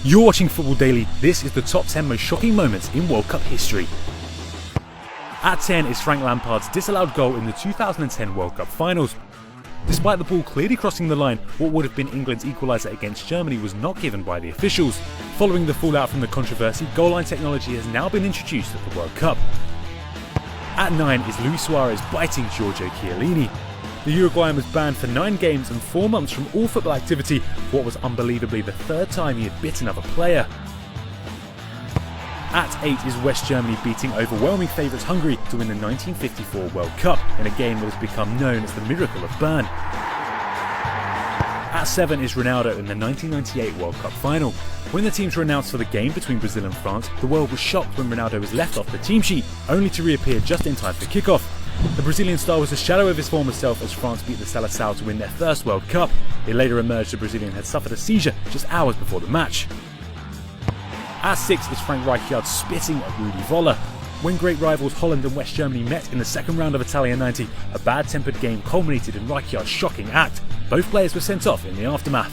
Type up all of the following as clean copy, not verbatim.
You're watching Football Daily. This is the top 10 most shocking moments in World Cup history. At 10 is Frank Lampard's disallowed goal in the 2010 World Cup finals. Despite the ball clearly crossing the line, what would have been England's equaliser against Germany was not given by the officials. Following the fallout from the controversy, goal line technology has now been introduced at the World Cup. At 9 is Luis Suarez biting Giorgio Chiellini. The Uruguayan was banned for 9 games and 4 months from all football activity for what was unbelievably the 3rd time he had bit another player. At 8 is West Germany beating overwhelming favourites Hungary to win the 1954 World Cup in a game that has become known as the Miracle of Bern. At 7 is Ronaldo in the 1998 World Cup final. When the teams were announced for the game between Brazil and France, the world was shocked when Ronaldo was left off the team sheet, only to reappear just in time for kickoff. The Brazilian star was a shadow of his former self as France beat the Seleção to win their first World Cup. It later emerged the Brazilian had suffered a seizure just hours before the match. At 6 is Frank Rijkaard spitting at Rudi Völler. When great rivals Holland and West Germany met in the second round of Italia 90, a bad-tempered game culminated in Rijkaard's shocking act. Both players were sent off in the aftermath.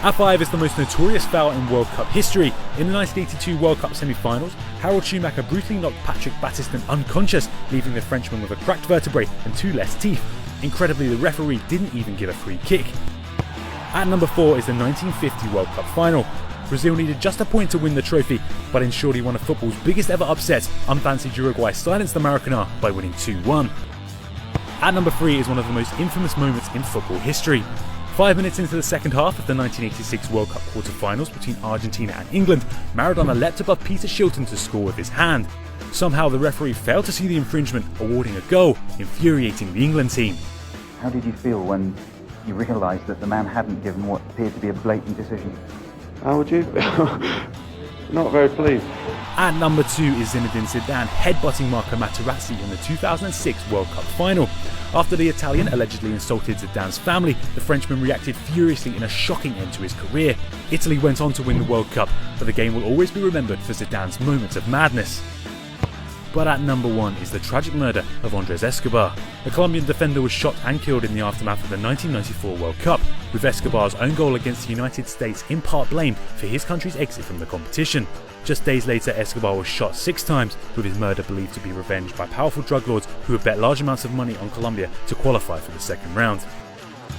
At 5 is the most notorious foul in World Cup history. In the 1982 World Cup semi-finals, Harold Schumacher brutally knocked Patrick Battiston unconscious, leaving the Frenchman with a cracked vertebrae and 2 less teeth. Incredibly, the referee didn't even give a free kick. At number 4 is the 1950 World Cup final. Brazil needed just a point to win the trophy, but in surely one of football's biggest ever upsets, unfancied Uruguay silenced the Maracanã by winning 2-1. At number 3 is one of the most infamous moments in football history. 5 minutes into the second half of the 1986 World Cup quarter-finals between Argentina and England, Maradona leapt above Peter Shilton to score with his hand. Somehow the referee failed to see the infringement, awarding a goal, infuriating the England team. How did you feel when you realised that the man hadn't given what appeared to be a blatant decision? How would you feel? Not very pleased. At number 2 is Zinedine Zidane headbutting Marco Materazzi in the 2006 World Cup final. After the Italian allegedly insulted Zidane's family, the Frenchman reacted furiously in a shocking end to his career. Italy went on to win the World Cup, but the game will always be remembered for Zidane's moments of madness. But at number 1 is the tragic murder of Andres Escobar. The Colombian defender was shot and killed in the aftermath of the 1994 World Cup, with Escobar's own goal against the United States in part blamed for his country's exit from the competition. Just days later, Escobar was shot 6 times, with his murder believed to be revenged by powerful drug lords who had bet large amounts of money on Colombia to qualify for the second round.